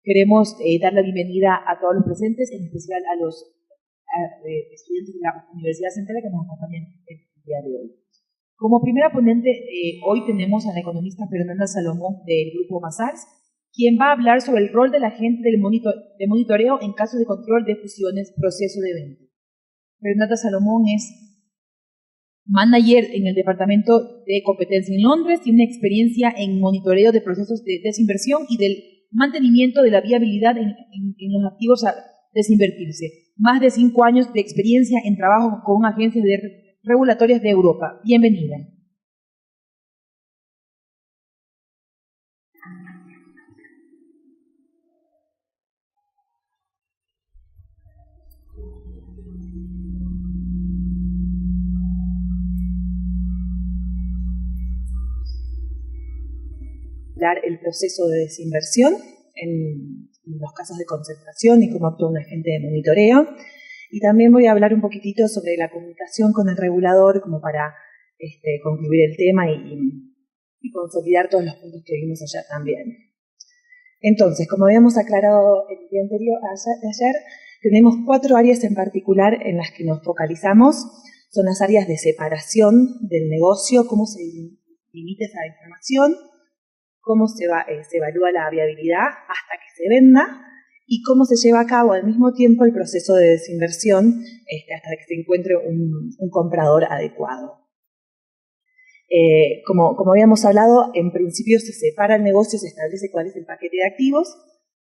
Queremos dar la bienvenida a todos los presentes, en especial a los estudiantes de la Universidad Central que nos acompañan el día de hoy. Como primera ponente, hoy tenemos a la economista Fernanda Salomón del Grupo Mazars, quien va a hablar sobre el rol de la gente de monitoreo en caso de control de fusiones, proceso de venta. Fernanda Salomón es manager en el Departamento de Competencia en Londres, tiene experiencia en monitoreo de procesos de desinversión y del mantenimiento de la viabilidad en los activos a desinvertirse. Más de 5 años de experiencia en trabajo con agencias regulatorias de Europa. Bienvenida. El proceso de desinversión en los casos de concentración y cómo actúa un agente de monitoreo. Y también voy a hablar un poquitito sobre la comunicación con el regulador como para concluir el tema y consolidar todos los puntos que vimos ayer también. Entonces, como habíamos aclarado el día anterior, ayer, tenemos 4 áreas en particular en las que nos focalizamos. Son las áreas de separación del negocio, cómo se limita esa información, cómo se evalúa la viabilidad hasta que se venda y cómo se lleva a cabo al mismo tiempo el proceso de desinversión hasta que se encuentre un comprador adecuado. Como habíamos hablado, en principio se separa el negocio, se establece cuál es el paquete de activos,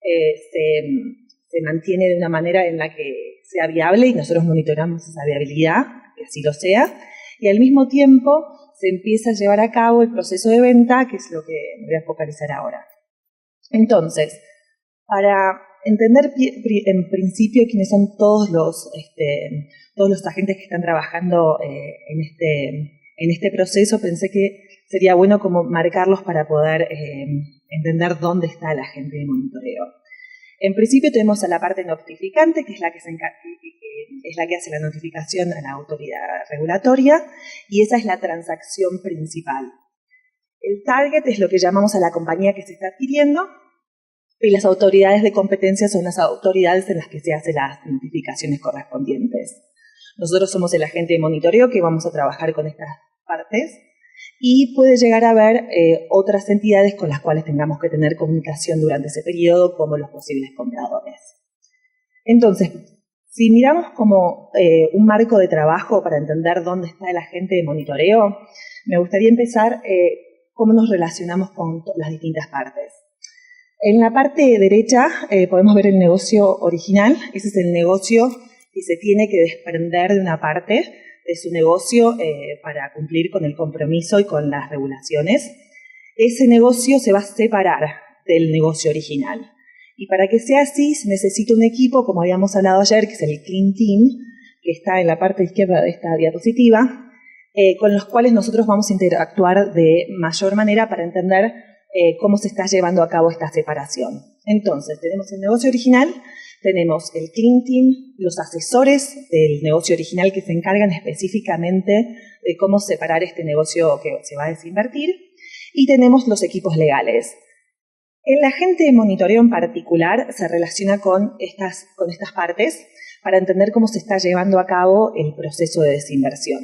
se mantiene de una manera en la que sea viable y nosotros monitoramos esa viabilidad, que así lo sea, y al mismo tiempo se empieza a llevar a cabo el proceso de venta, que es lo que me voy a focalizar ahora. Entonces, para entender en principio quiénes son todos los agentes que están trabajando en este proceso, pensé que sería bueno como marcarlos para poder entender dónde está el agente de monitoreo. En principio tenemos a la parte notificante, que es la que hace la notificación a la autoridad regulatoria, y esa es la transacción principal. El target es lo que llamamos a la compañía que se está adquiriendo, y las autoridades de competencia son las autoridades en las que se hacen las notificaciones correspondientes. Nosotros somos el agente de monitoreo que vamos a trabajar con estas partes, y puede llegar a haber otras entidades con las cuales tengamos que tener comunicación durante ese periodo, como los posibles compradores. Entonces, si miramos como un marco de trabajo para entender dónde está el agente de monitoreo, me gustaría empezar cómo nos relacionamos con las distintas partes. En la parte derecha podemos ver el negocio original. Ese es el negocio que se tiene que desprender de una parte de su negocio para cumplir con el compromiso y con las regulaciones. Ese negocio se va a separar del negocio original. Y para que sea así, se necesita un equipo, como habíamos hablado ayer, que es el Clean Team, que está en la parte izquierda de esta diapositiva, con los cuales nosotros vamos a interactuar de mayor manera para entender cómo se está llevando a cabo esta separación. Entonces, tenemos el negocio original, tenemos el Clean Team, los asesores del negocio original que se encargan específicamente de cómo separar este negocio que se va a desinvertir, y tenemos los equipos legales. El agente de monitoreo en particular se relaciona con estas partes para entender cómo se está llevando a cabo el proceso de desinversión.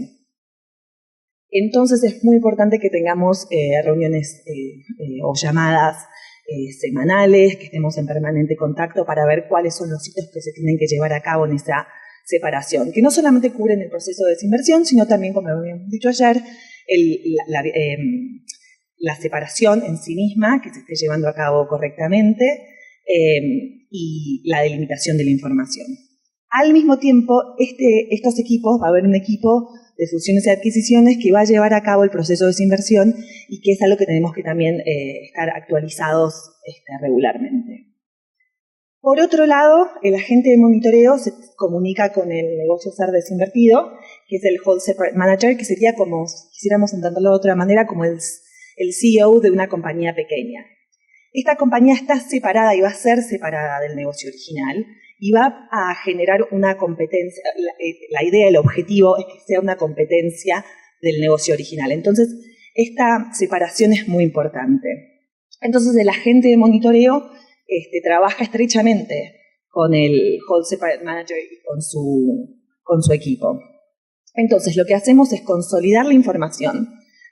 Entonces es muy importante que tengamos reuniones o llamadas semanales, que estemos en permanente contacto para ver cuáles son los hitos que se tienen que llevar a cabo en esa separación, que no solamente cubren el proceso de desinversión, sino también, como habíamos dicho ayer, la separación en sí misma, que se esté llevando a cabo correctamente, y la delimitación de la información. Al mismo tiempo, estos equipos, va a haber un equipo de fusiones y adquisiciones que va a llevar a cabo el proceso de desinversión y que es algo que tenemos que también estar actualizados regularmente. Por otro lado, el agente de monitoreo se comunica con el negocio ser desinvertido, que es el Hold Separate Manager, que sería como, si quisiéramos entenderlo de otra manera, como el CEO de una compañía pequeña. Esta compañía está separada y va a ser separada del negocio original, y va a generar una competencia. La idea, el objetivo es que sea una competencia del negocio original. Entonces, esta separación es muy importante. Entonces, el agente de monitoreo trabaja estrechamente con el Hold Separate Manager y con su equipo. Entonces, lo que hacemos es consolidar la información,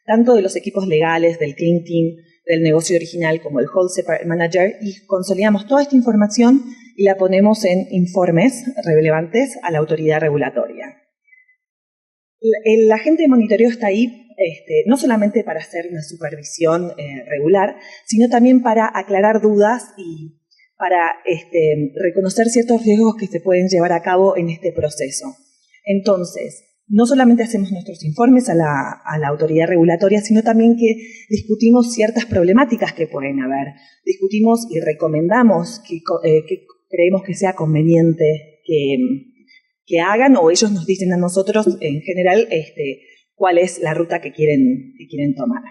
tanto de los equipos legales, del Clean Team, del negocio original, como el Hold Separate Manager, y consolidamos toda esta información y la ponemos en informes relevantes a la autoridad regulatoria. El agente de monitoreo está ahí no solamente para hacer una supervisión regular, sino también para aclarar dudas y para reconocer ciertos riesgos que se pueden llevar a cabo en este proceso. Entonces, no solamente hacemos nuestros informes a la autoridad regulatoria, sino también que discutimos ciertas problemáticas que pueden haber. Discutimos y recomendamos que creemos que sea conveniente que hagan, o ellos nos dicen a nosotros en general cuál es la ruta que quieren tomar.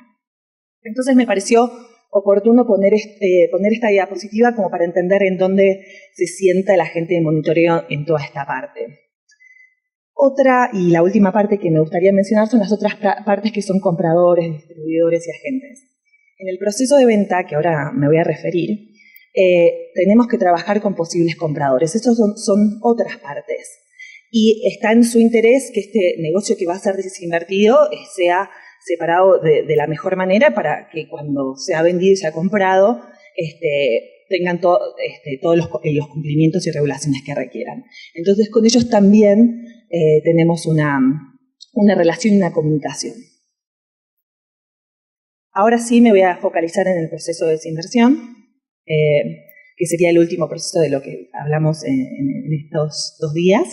Entonces me pareció oportuno poner esta diapositiva como para entender en dónde se sienta el agente de monitoreo en toda esta parte. Otra y la última parte que me gustaría mencionar son las otras partes que son compradores, distribuidores y agentes. En el proceso de venta, que ahora me voy a referir, tenemos que trabajar con posibles compradores. Estos son otras partes. Y está en su interés que este negocio que va a ser desinvertido sea separado de la mejor manera para que cuando sea vendido y sea comprado tengan todos los cumplimientos y regulaciones que requieran. Entonces, con ellos también tenemos una relación y una comunicación. Ahora sí me voy a focalizar en el proceso de desinversión, que sería el último proceso de lo que hablamos en estos 2 días.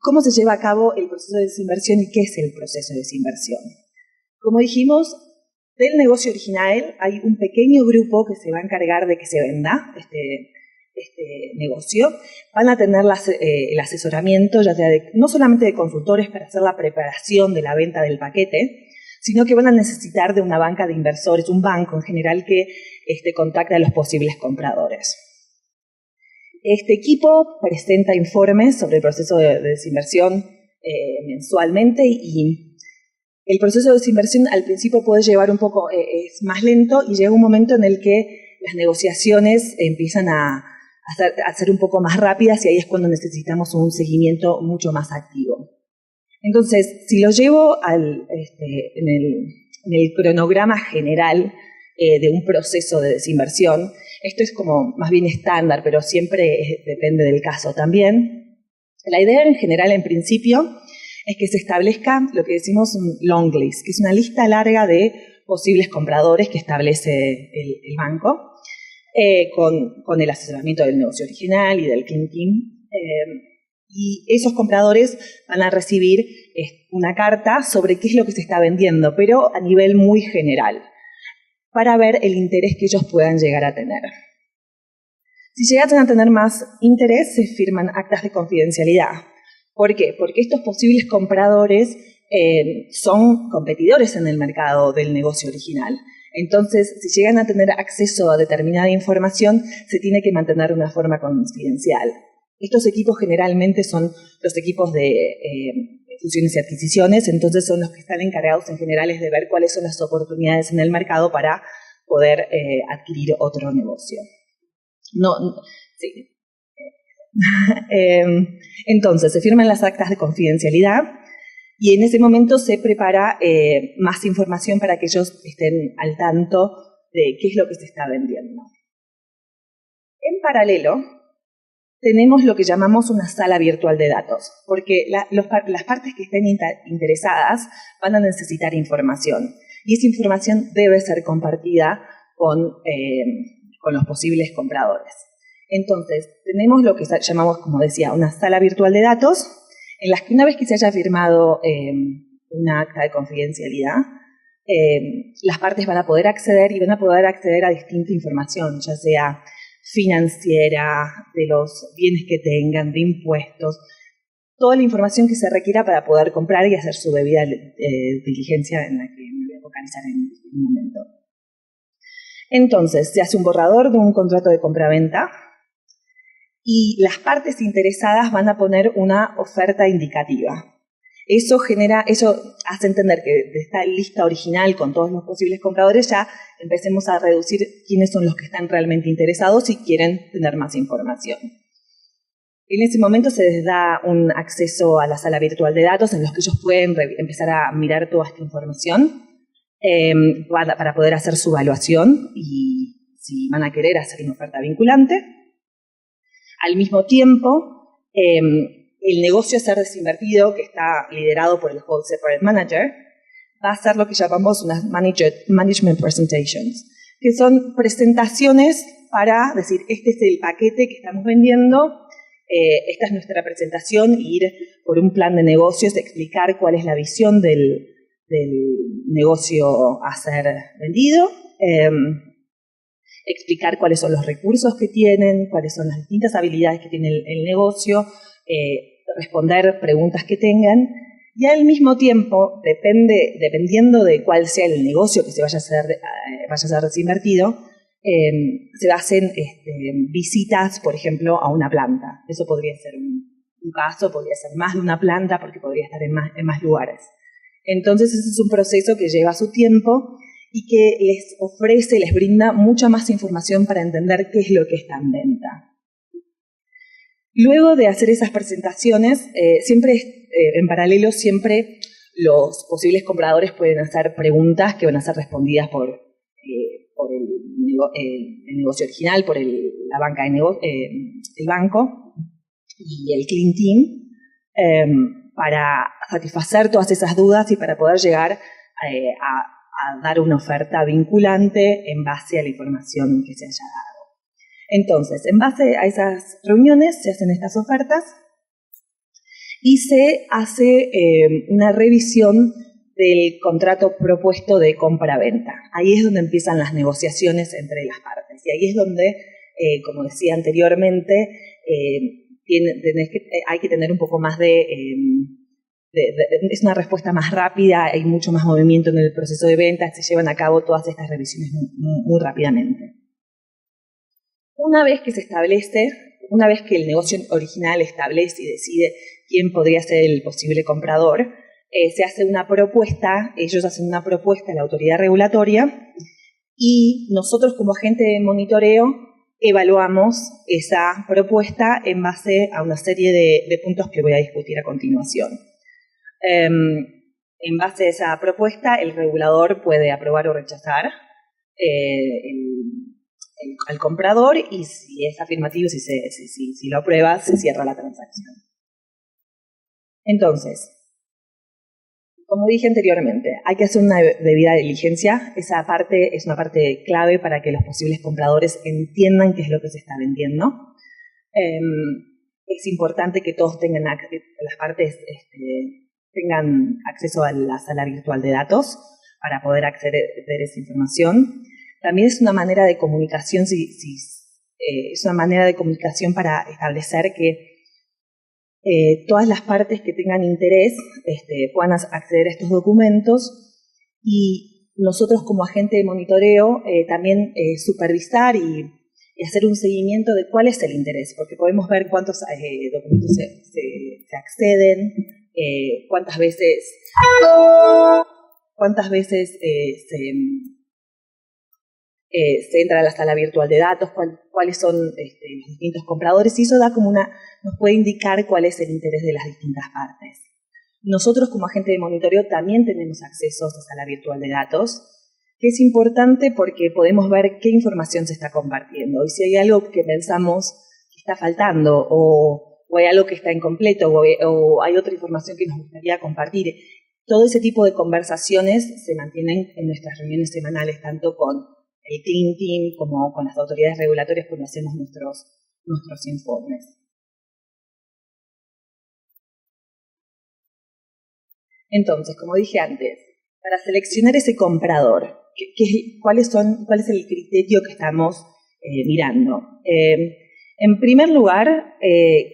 ¿Cómo se lleva a cabo el proceso de desinversión y qué es el proceso de desinversión? Como dijimos, del negocio original hay un pequeño grupo que se va a encargar de que se venda este negocio. Van a tener el asesoramiento, ya sea no solamente de consultores para hacer la preparación de la venta del paquete, sino que van a necesitar de una banca de inversores, un banco en general que contacte a los posibles compradores. Este equipo presenta informes sobre el proceso de desinversión mensualmente y el proceso de desinversión al principio puede llevar un poco, es más lento y llega un momento en el que las negociaciones empiezan a ser un poco más rápidas y ahí es cuando necesitamos un seguimiento mucho más activo. Entonces, si lo llevo en el cronograma general de un proceso de desinversión, esto es como más bien estándar, pero siempre depende del caso también. La idea en general, en principio, es que se establezca lo que decimos un long list, que es una lista larga de posibles compradores que establece el banco, con el asesoramiento del negocio original y del Clean Team. Y esos compradores van a recibir una carta sobre qué es lo que se está vendiendo, pero a nivel muy general, para ver el interés que ellos puedan llegar a tener. Si llegasen a tener más interés, se firman actas de confidencialidad. ¿Por qué? Porque estos posibles compradores son competidores en el mercado del negocio original. Entonces, si llegan a tener acceso a determinada información, se tiene que mantener de una forma confidencial. Estos equipos generalmente son los equipos de fusiones y adquisiciones, entonces son los que están encargados en general de ver cuáles son las oportunidades en el mercado para poder adquirir otro negocio. Sí. Entonces, se firman las actas de confidencialidad y en ese momento se prepara más información para que ellos estén al tanto de qué es lo que se está vendiendo. En paralelo, tenemos lo que llamamos una sala virtual de datos, porque las partes que estén interesadas van a necesitar información y esa información debe ser compartida con los posibles compradores. Entonces, tenemos lo que llamamos, como decía, una sala virtual de datos, en las que una vez que se haya firmado una acta de confidencialidad, las partes van a poder acceder y van a poder acceder a distinta información, ya sea financiera, de los bienes que tengan, de impuestos, toda la información que se requiera para poder comprar y hacer su debida diligencia, en la que me voy a focalizar en un momento. Entonces, se hace un borrador de un contrato de compraventa y las partes interesadas van a poner una oferta indicativa. Eso hace entender que de esta lista original con todos los posibles compradores ya empecemos a reducir quiénes son los que están realmente interesados y quieren tener más información. En ese momento se les da un acceso a la sala virtual de datos en los que ellos pueden empezar a mirar toda esta información para poder hacer su evaluación y si van a querer hacer una oferta vinculante. Al mismo tiempo, el negocio a ser desinvertido, que está liderado por el Hold Separate Manager, va a hacer lo que llamamos unas Management Presentations, que son presentaciones para decir, este es el paquete que estamos vendiendo, esta es nuestra presentación, ir por un plan de negocios, explicar cuál es la visión del negocio a ser vendido, explicar cuáles son los recursos que tienen, cuáles son las distintas habilidades que tiene el negocio, responder preguntas que tengan, y al mismo tiempo, dependiendo de cuál sea el negocio que se vaya a ser desinvertido, se hacen visitas, por ejemplo, a una planta. Eso podría ser un caso, podría ser más de una planta, porque podría estar en más lugares. Entonces, ese es un proceso que lleva su tiempo y que les brinda mucha más información para entender qué es lo que está en venta. Luego de hacer esas presentaciones, en paralelo, siempre los posibles compradores pueden hacer preguntas que van a ser respondidas por el negocio original, por la banca el banco y el Clean Team, para satisfacer todas esas dudas y para poder llegar a dar una oferta vinculante en base a la información que se haya dado. Entonces, en base a esas reuniones se hacen estas ofertas y se hace una revisión del contrato propuesto de compra-venta. Ahí es donde empiezan las negociaciones entre las partes. Y ahí es donde, como decía anteriormente, hay que tener un poco más es una respuesta más rápida, hay mucho más movimiento en el proceso de venta, se llevan a cabo todas estas revisiones muy rápidamente. Una vez que el negocio original establece y decide quién podría ser el posible comprador, se hace una propuesta, ellos hacen una propuesta a la autoridad regulatoria y nosotros como agente de monitoreo evaluamos esa propuesta en base a una serie de puntos que voy a discutir a continuación. En base a esa propuesta, el regulador puede aprobar o rechazar al comprador y si es afirmativo, si lo aprueba, se cierra la transacción. Entonces, como dije anteriormente, hay que hacer una debida diligencia. Esa parte es una parte clave para que los posibles compradores entiendan qué es lo que se está vendiendo. Es importante que todos tengan, las partes tengan acceso a la sala virtual de datos para poder acceder a esa información. También es una manera de comunicación, es una manera de comunicación para establecer que todas las partes que tengan interés puedan acceder a estos documentos y nosotros como agente de monitoreo también supervisar y hacer un seguimiento de cuál es el interés, porque podemos ver cuántos documentos se acceden, cuántas veces se entra a la sala virtual de datos, cuáles son los distintos compradores, y eso nos puede indicar cuál es el interés de las distintas partes. Nosotros como agente de monitoreo también tenemos acceso a esa sala virtual de datos, que es importante porque podemos ver qué información se está compartiendo y si hay algo que pensamos que está faltando o hay algo que está incompleto o hay otra información que nos gustaría compartir. Todo ese tipo de conversaciones se mantienen en nuestras reuniones semanales, tanto con el Clean Team como con las autoridades regulatorias cuando hacemos nuestros informes. Entonces, como dije antes, para seleccionar ese comprador, ¿cuál es el criterio que estamos mirando? En primer lugar,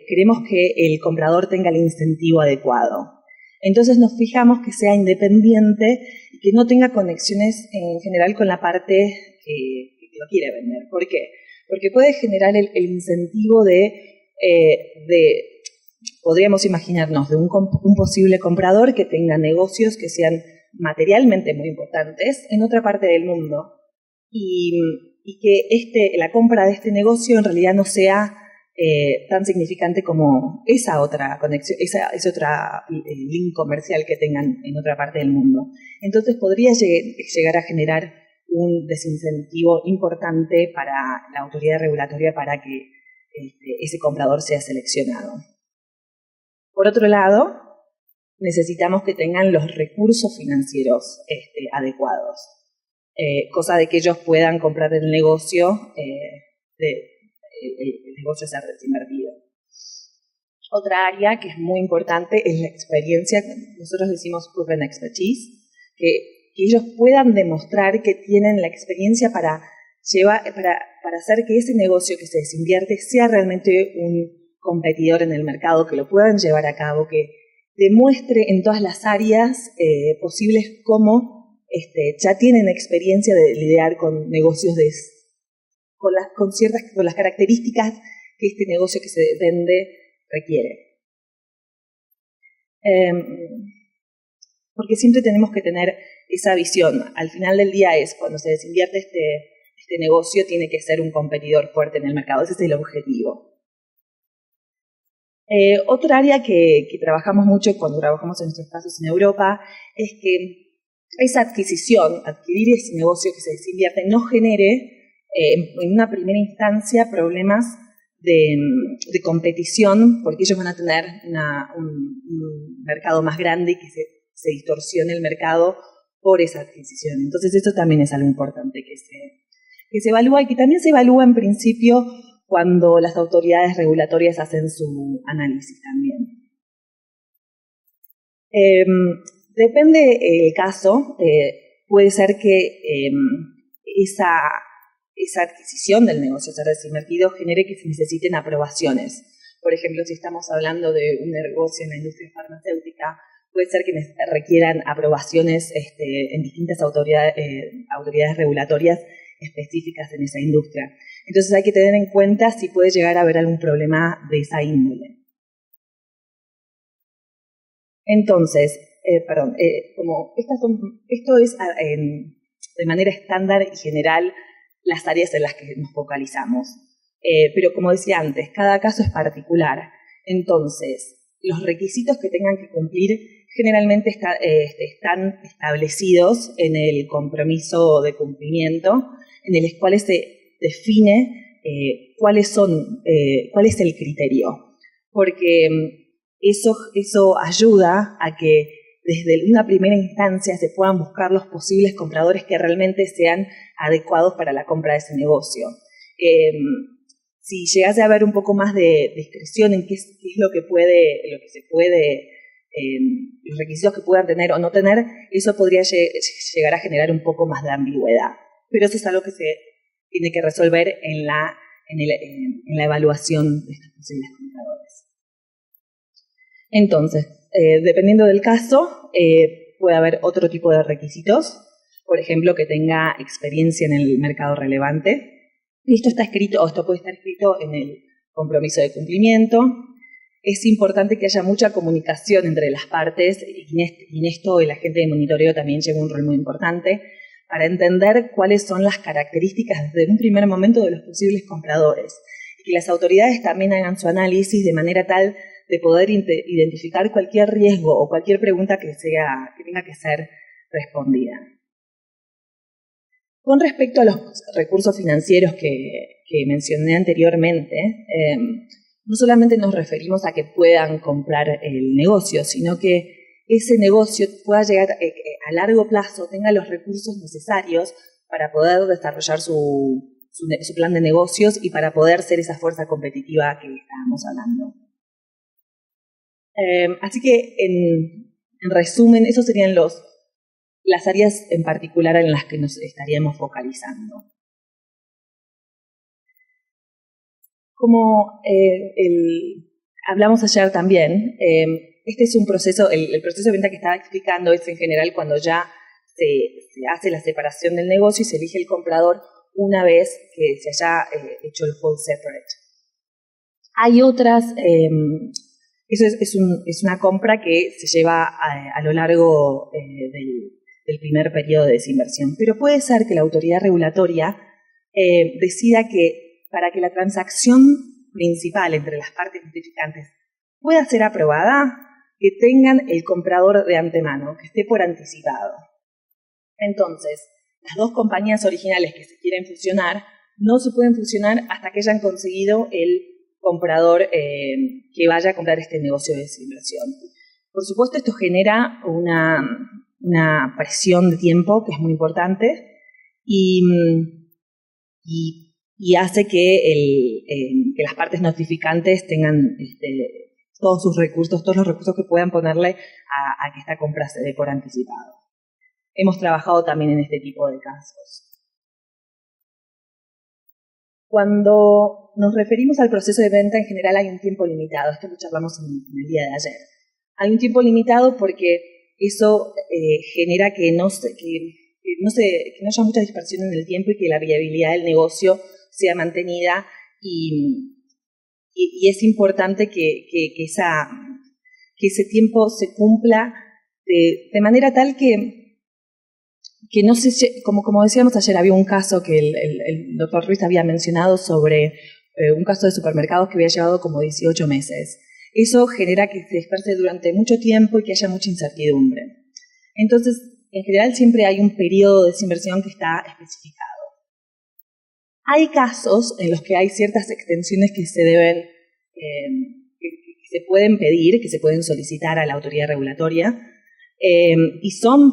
queremos que el comprador tenga el incentivo adecuado. Entonces nos fijamos que sea independiente y que no tenga conexiones en general con la parte que lo quiere vender. ¿Por qué? Porque puede generar el incentivo podríamos imaginarnos de un posible comprador que tenga negocios que sean materialmente muy importantes en otra parte del mundo y que la compra de este negocio en realidad no sea tan significante como esa otra conexión, ese otra link comercial que tengan en otra parte del mundo. Entonces podría llegar a generar un desincentivo importante para la autoridad regulatoria para que ese comprador sea seleccionado. Por otro lado, necesitamos que tengan los recursos financieros adecuados, cosa de que ellos puedan comprar el negocio, el negocio ser desinvertido. Otra área que es muy importante es la experiencia, nosotros decimos proven expertise, que ellos puedan demostrar que tienen la experiencia para hacer que ese negocio que se desinvierte sea realmente un competidor en el mercado, que lo puedan llevar a cabo, que demuestre en todas las áreas posibles cómo ya tienen experiencia de lidiar con negocios con las características que este negocio que se vende requiere. Porque siempre tenemos que tener esa visión. Al final del día cuando se desinvierte este negocio, tiene que ser un competidor fuerte en el mercado. Ese es el objetivo. Otra área que trabajamos mucho cuando trabajamos en nuestros casos en Europa es que esa adquirir ese negocio que se desinvierte, no genere en una primera instancia problemas de competición, porque ellos van a tener un mercado más grande y que se distorsione el mercado por esa adquisición. Entonces esto también es algo importante que se evalúa y que también se evalúa en principio cuando las autoridades regulatorias hacen su análisis también. Depende del caso, puede ser que esa adquisición del negocio a ser desinvertido genere que se necesiten aprobaciones. Por ejemplo, si estamos hablando de un negocio en la industria farmacéutica, puede ser que requieran aprobaciones en distintas autoridades regulatorias específicas en esa industria. Entonces hay que tener en cuenta si puede llegar a haber algún problema de esa índole. Entonces, esto es de manera estándar y general las áreas en las que nos focalizamos. Pero como decía antes, cada caso es particular. Entonces, los requisitos que tengan que cumplir generalmente están establecidos en el compromiso de cumplimiento, en el cual se define cuál es el criterio. Porque eso ayuda a que desde una primera instancia se puedan buscar los posibles compradores que realmente sean adecuados para la compra de ese negocio. Si llegase a haber un poco más de discreción en qué es lo que se puede, los requisitos que puedan tener o no tener, eso podría llegar a generar un poco más de ambigüedad. Pero eso es algo que se tiene que resolver en la evaluación de estos posibles compradores. Entonces, dependiendo del caso, puede haber otro tipo de requisitos, por ejemplo, que tenga experiencia en el mercado relevante. Y esto puede estar escrito en el compromiso de cumplimiento. Es importante que haya mucha comunicación entre las partes y en esto el agente de monitoreo también lleva un rol muy importante para entender cuáles son las características desde un primer momento de los posibles compradores y que las autoridades también hagan su análisis de manera tal de poder identificar cualquier riesgo o cualquier pregunta que tenga que ser respondida. Con respecto a los recursos financieros que mencioné anteriormente, no solamente nos referimos a que puedan comprar el negocio, sino que ese negocio pueda llegar a largo plazo, tenga los recursos necesarios para poder desarrollar su plan de negocios y para poder ser esa fuerza competitiva que estábamos hablando. Así que, en resumen, esos serían las áreas en particular en las que nos estaríamos focalizando. Como hablamos ayer también, este es un proceso, el proceso de venta que estaba explicando es en general cuando ya se hace la separación del negocio y se elige el comprador una vez que se haya hecho el hold separate. Hay otras Eso es una compra que se lleva a lo largo del primer periodo de desinversión. Pero puede ser que la autoridad regulatoria decida que para que la transacción principal entre las partes notificantes pueda ser aprobada, que tengan el comprador de antemano, que esté por anticipado. Entonces, las dos compañías originales que se quieren fusionar no se pueden fusionar hasta que hayan conseguido el comprador que vaya a comprar este negocio de desinversión. Por supuesto, esto genera una presión de tiempo que es muy importante y hace que las partes notificantes tengan todos sus recursos, todos los recursos que puedan ponerle a que esta compra se dé por anticipado. Hemos trabajado también en este tipo de casos. Cuando nos referimos al proceso de venta, en general hay un tiempo limitado. Esto lo charlamos en el día de ayer. Hay un tiempo limitado porque eso genera que no haya mucha dispersión en el tiempo y que la viabilidad del negocio sea mantenida y es importante que ese tiempo se cumpla de manera tal que no se, como decíamos ayer, había un caso que el doctor Ruiz había mencionado sobre un caso de supermercados que había llevado como 18 meses. Eso genera que se disperse durante mucho tiempo y que haya mucha incertidumbre. Entonces, en general siempre hay un periodo de desinversión que está especificado. Hay casos en los que hay ciertas extensiones que se deben, que se pueden pedir, que se pueden solicitar a la autoridad regulatoria, y son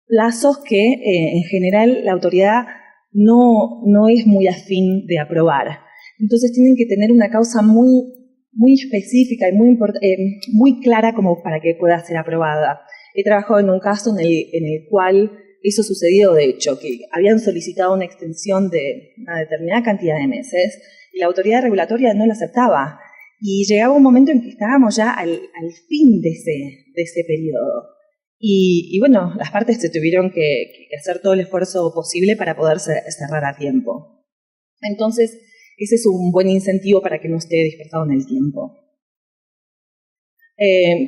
plazos que en general la autoridad no es muy afín de aprobar. Entonces tienen que tener una causa muy específica y muy clara como para que pueda ser aprobada. He trabajado en un caso en el cual eso sucedió, de hecho, que habían solicitado una extensión de una determinada cantidad de meses y la autoridad regulatoria no la aceptaba. Y llegaba un momento en que estábamos ya al fin de ese periodo. Y bueno, las partes se tuvieron que hacer todo el esfuerzo posible para poder cerrar a tiempo. Entonces, ese es un buen incentivo para que no esté dispersado en el tiempo.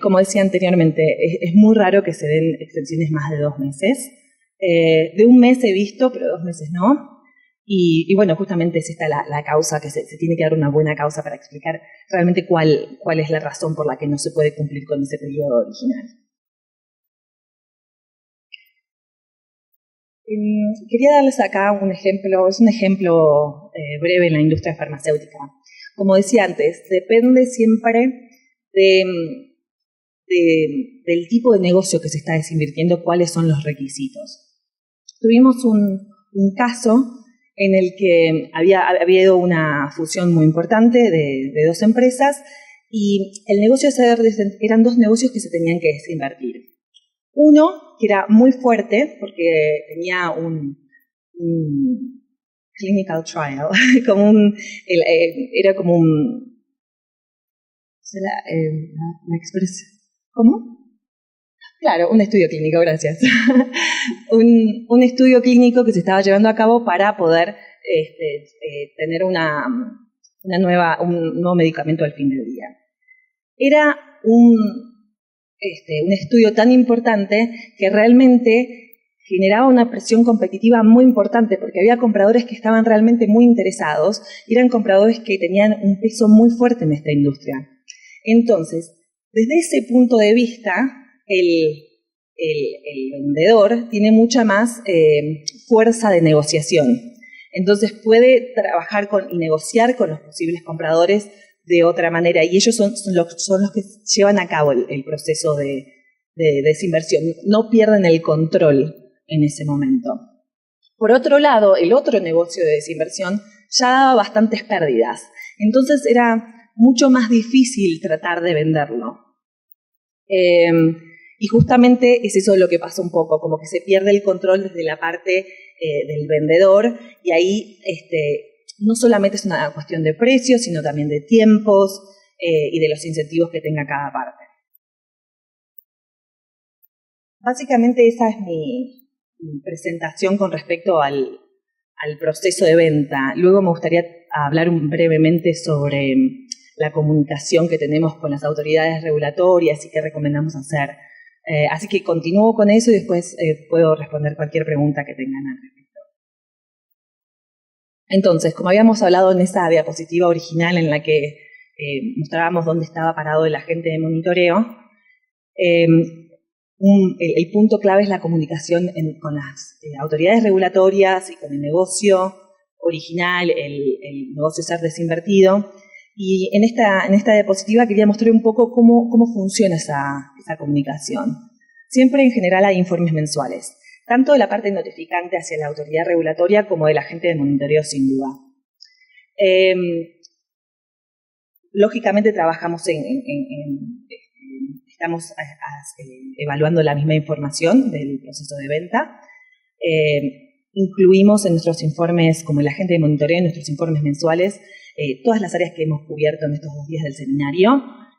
Como decía anteriormente, es muy raro que se den extensiones más de 2 meses. De 1 mes he visto, pero 2 meses no. Y bueno, justamente es esta la causa, que se tiene que dar una buena causa para explicar realmente cuál es la razón por la que no se puede cumplir con ese periodo original. Quería darles acá un ejemplo, es un ejemplo breve en la industria farmacéutica. Como decía antes, depende siempre del tipo de negocio que se está desinvirtiendo, cuáles son los requisitos. Tuvimos un caso en el que había habido una fusión muy importante de 2 empresas y el negocio eran 2 negocios que se tenían que desinvertir. Uno, que era muy fuerte, porque tenía un clinical trial, era como un... la expresión. ¿Cómo? Claro, un estudio clínico, gracias. un estudio clínico que se estaba llevando a cabo para poder tener un nuevo medicamento al fin del día. Era un estudio tan importante que realmente generaba una presión competitiva muy importante porque había compradores que estaban realmente muy interesados y eran compradores que tenían un peso muy fuerte en esta industria. Entonces, desde ese punto de vista, el vendedor tiene mucha más fuerza de negociación. Entonces puede trabajar y negociar con los posibles compradores de otra manera, y ellos son los que llevan a cabo el proceso de desinversión. No pierden el control en ese momento. Por otro lado, el otro negocio de desinversión ya daba bastantes pérdidas. Entonces era mucho más difícil tratar de venderlo. Y justamente es eso lo que pasa un poco, como que se pierde el control desde la parte del vendedor, y ahí no solamente es una cuestión de precios, sino también de tiempos y de los incentivos que tenga cada parte. Básicamente esa es mi presentación con respecto al proceso de venta. Luego me gustaría hablar brevemente sobre la comunicación que tenemos con las autoridades regulatorias y qué recomendamos hacer. Así que continúo con eso y después puedo responder cualquier pregunta que tengan al respecto. Entonces, como habíamos hablado en esa diapositiva original en la que mostrábamos dónde estaba parado el agente de monitoreo, el punto clave es la comunicación con las autoridades regulatorias y con el negocio original, el negocio ser desinvertido. Y en esta diapositiva quería mostrar un poco cómo funciona esa comunicación. Siempre en general hay informes mensuales, tanto de la parte notificante hacia la autoridad regulatoria como del agente de monitoreo sin duda. Lógicamente trabajamos estamos evaluando la misma información del proceso de venta. Incluimos en nuestros informes, como el agente de monitoreo, en nuestros informes mensuales, todas las áreas que hemos cubierto en estos 2 días del seminario,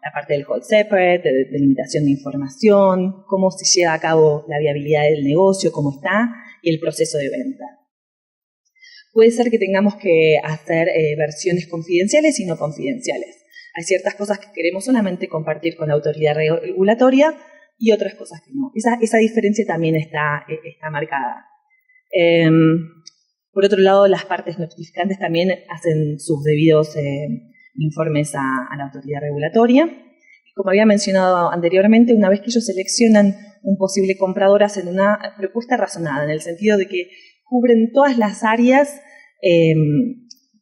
la parte del hold separate, de limitación de información, cómo se lleva a cabo la viabilidad del negocio, cómo está, y el proceso de venta. Puede ser que tengamos que hacer versiones confidenciales y no confidenciales. Hay ciertas cosas que queremos solamente compartir con la autoridad regulatoria y otras cosas que no. Esa diferencia también está marcada. Por otro lado, las partes notificantes también hacen sus debidos informes a la autoridad regulatoria. Como había mencionado anteriormente, una vez que ellos seleccionan un posible comprador, hacen una propuesta razonada, en el sentido de que cubren todas las áreas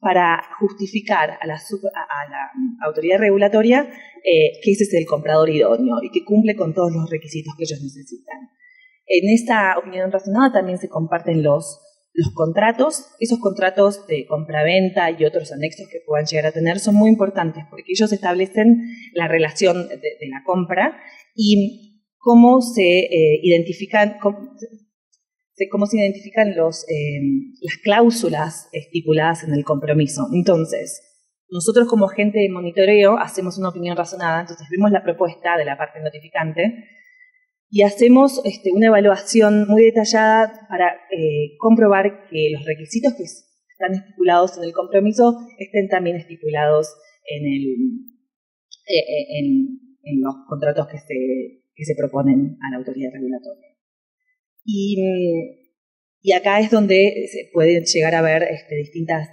para justificar a la autoridad regulatoria que ese es el comprador idóneo y que cumple con todos los requisitos que ellos necesitan. En esta opinión razonada también se comparten los contratos. Esos contratos de compraventa y otros anexos que puedan llegar a tener son muy importantes porque ellos establecen la relación de la compra y cómo se identifican las cláusulas estipuladas en el compromiso. Entonces, nosotros como agente de monitoreo hacemos una opinión razonada, entonces vemos la propuesta de la parte notificante y hacemos una evaluación muy detallada para comprobar que los requisitos que están estipulados en el compromiso estén también estipulados en los contratos que se proponen a la autoridad regulatoria. Y acá es donde se pueden llegar a ver distintas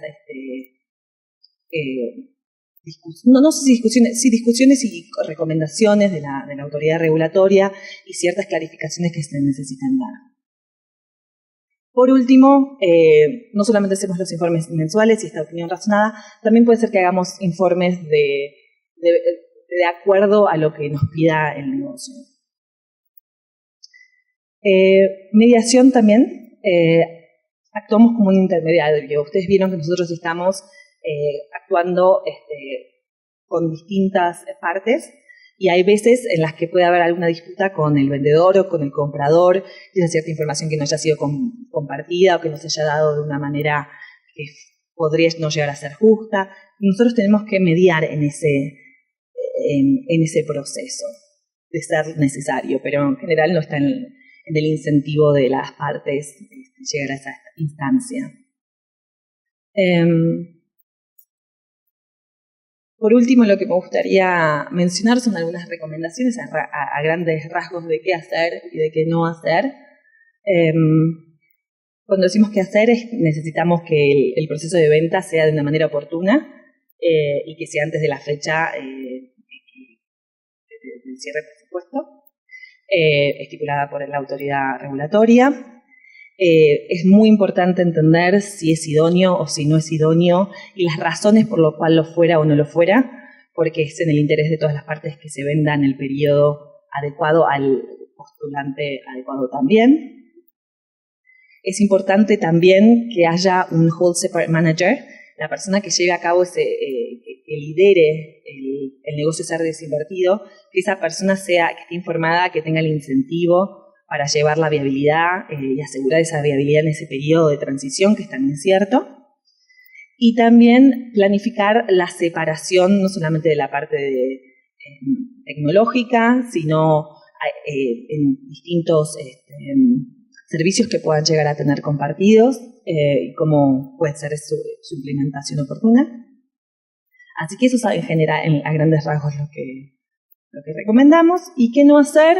no sé si discusiones y recomendaciones de la autoridad regulatoria y ciertas clarificaciones que se necesitan dar. Por último, no solamente hacemos los informes mensuales y esta opinión razonada, también puede ser que hagamos informes de acuerdo a lo que nos pida el negocio. Mediación también, actuamos como un intermediario. Ustedes vieron que nosotros estamos actuando con distintas partes y hay veces en las que puede haber alguna disputa con el vendedor o con el comprador, tiene cierta información que no haya sido compartida o que no se haya dado de una manera que podría no llegar a ser justa. Y nosotros tenemos que mediar en ese proceso de ser necesario, pero en general no está en el incentivo de las partes llegar a esa instancia. Por último, lo que me gustaría mencionar son algunas recomendaciones a grandes rasgos de qué hacer y de qué no hacer. Cuando decimos qué hacer, necesitamos que el proceso de venta sea de una manera oportuna y que sea antes de la fecha del cierre de presupuesto, estipulada por la autoridad regulatoria. Es muy importante entender si es idóneo o si no es idóneo y las razones por lo cual lo fuera o no lo fuera, porque es en el interés de todas las partes que se venda en el periodo adecuado al postulante adecuado también. Es importante también que haya un hold separate manager, la persona que lleve a cabo que lidere el negocio ser desinvertido, que esa persona que esté informada, que tenga el incentivo para llevar la viabilidad y asegurar esa viabilidad en ese periodo de transición que es tan incierto. Y también planificar la separación, no solamente de la parte tecnológica, sino en distintos servicios que puedan llegar a tener compartidos y cómo puede ser su implementación oportuna. Así que eso es en general, a grandes rasgos, lo que recomendamos. ¿Y qué no hacer?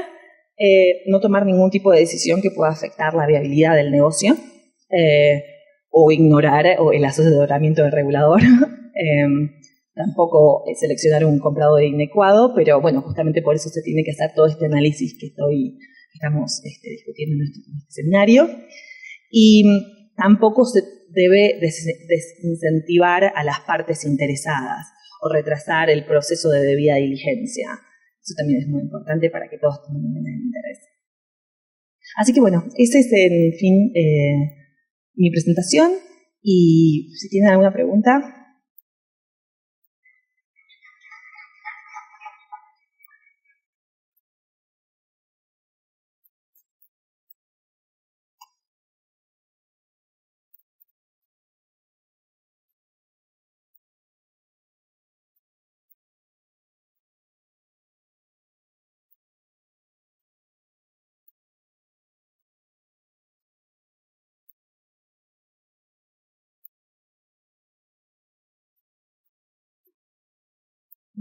No tomar ningún tipo de decisión que pueda afectar la viabilidad del negocio, o ignorar el asesoramiento del regulador. Tampoco seleccionar un comprador inadecuado, pero bueno, justamente por eso se tiene que hacer todo este análisis que estamos discutiendo en este seminario. Y tampoco se debe desincentivar a las partes interesadas o retrasar el proceso de debida diligencia. Eso también es muy importante para que todos tengan interés. Así que bueno, ese es, en fin, mi presentación. Y si tienen alguna pregunta.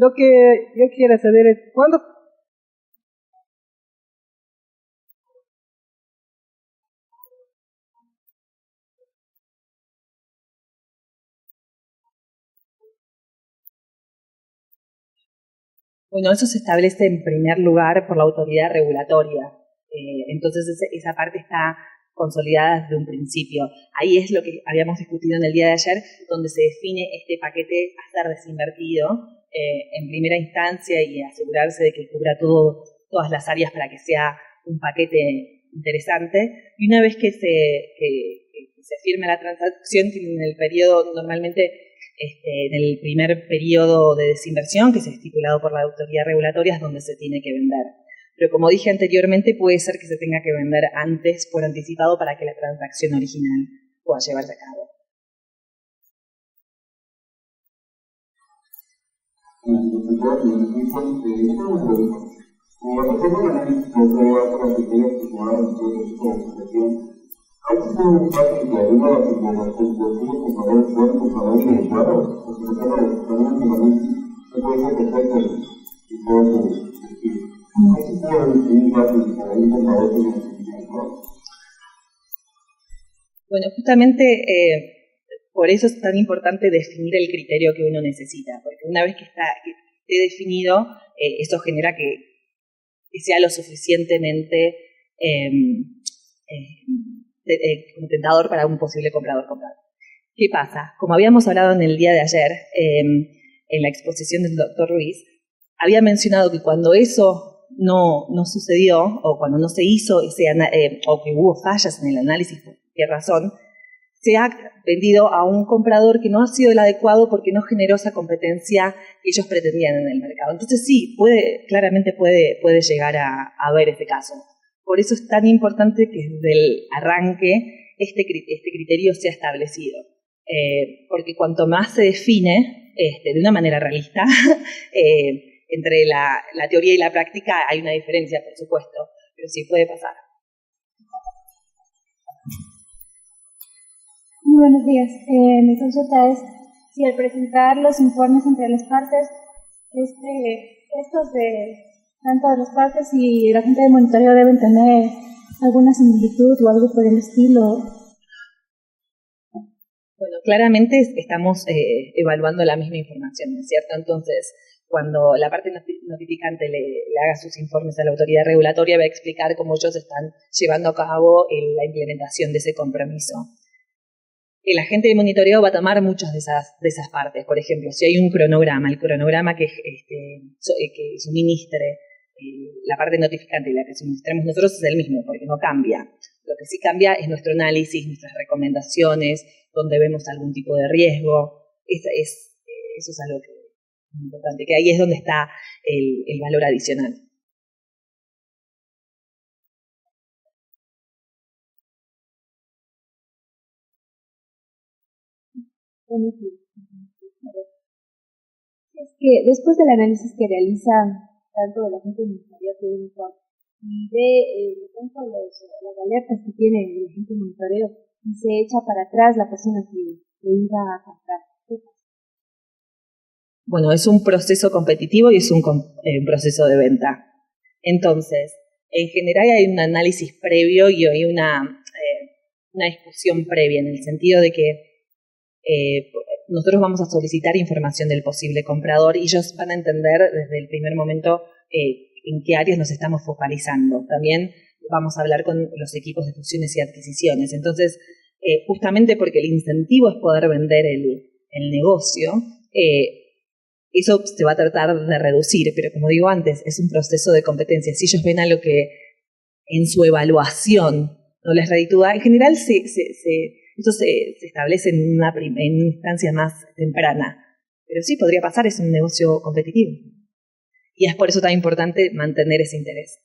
Lo que yo quiero saber es, ¿cuándo? Bueno, eso se establece en primer lugar por la autoridad regulatoria. Entonces esa parte está consolidada desde un principio. Ahí es lo que habíamos discutido en el día de ayer, donde se define este paquete a ser desinvertido en primera instancia y asegurarse de que cubra todas las áreas para que sea un paquete interesante. Y una vez que se firme la transacción, tienen el periodo normalmente en el primer periodo de desinversión, que es estipulado por la autoridad regulatoria, es donde se tiene que vender. Pero como dije anteriormente, puede ser que se tenga que vender antes por anticipado para que la transacción original pueda llevarse a cabo. Bueno, justamente por eso es tan importante definir el criterio que uno necesita, porque una vez que esté definido, eso genera que sea lo suficientemente como tentador para un posible comprador. ¿Qué pasa? Como habíamos hablado en el día de ayer, en la exposición del doctor Ruiz, había mencionado que cuando eso no sucedió, o cuando no se hizo o que hubo fallas en el análisis, por qué razón, se ha vendido a un comprador que no ha sido el adecuado porque no generó esa competencia que ellos pretendían en el mercado. Entonces sí, claramente puede llegar a haber ese caso. Por eso es tan importante que desde el arranque este criterio sea establecido. Porque cuanto más se define de una manera realista, entre la teoría y la práctica hay una diferencia, por supuesto, pero sí puede pasar. Muy buenos días. Mi consulta es si al presentar los informes entre las partes, estos de tanto de las partes y la gente de monitoreo deben tener alguna similitud o algo por el estilo. Bueno, claramente estamos evaluando la misma información, ¿no es cierto? Entonces, cuando la parte notificante le haga sus informes a la autoridad regulatoria, va a explicar cómo ellos están llevando a cabo la implementación de ese compromiso. El agente de monitoreo va a tomar muchas de esas partes. Por ejemplo, si hay un cronograma, el cronograma que suministre la parte notificante y la que suministramos nosotros es el mismo, porque no cambia. Lo que sí cambia es nuestro análisis, nuestras recomendaciones, donde vemos algún tipo de riesgo. Eso es algo que es importante, que ahí es donde está el valor adicional. Es que después del análisis que realiza tanto el agente monitoreo y ve las alertas que tiene el agente monitoreo y se echa para atrás la persona que iba a comprar. Bueno, es un proceso competitivo y es un proceso de venta. Entonces, en general hay un análisis previo y hay una discusión previa, en el sentido de que nosotros vamos a solicitar información del posible comprador y ellos van a entender desde el primer momento en qué áreas nos estamos focalizando. También vamos a hablar con los equipos de fusiones y adquisiciones. Entonces, justamente porque el incentivo es poder vender el negocio, eso se va a tratar de reducir, pero como digo antes, es un proceso de competencia. Si ellos ven a lo que en su evaluación no les reditúa, en general esto se establece en una instancia más temprana. Pero sí, podría pasar, es un negocio competitivo. Y es por eso tan importante mantener ese interés.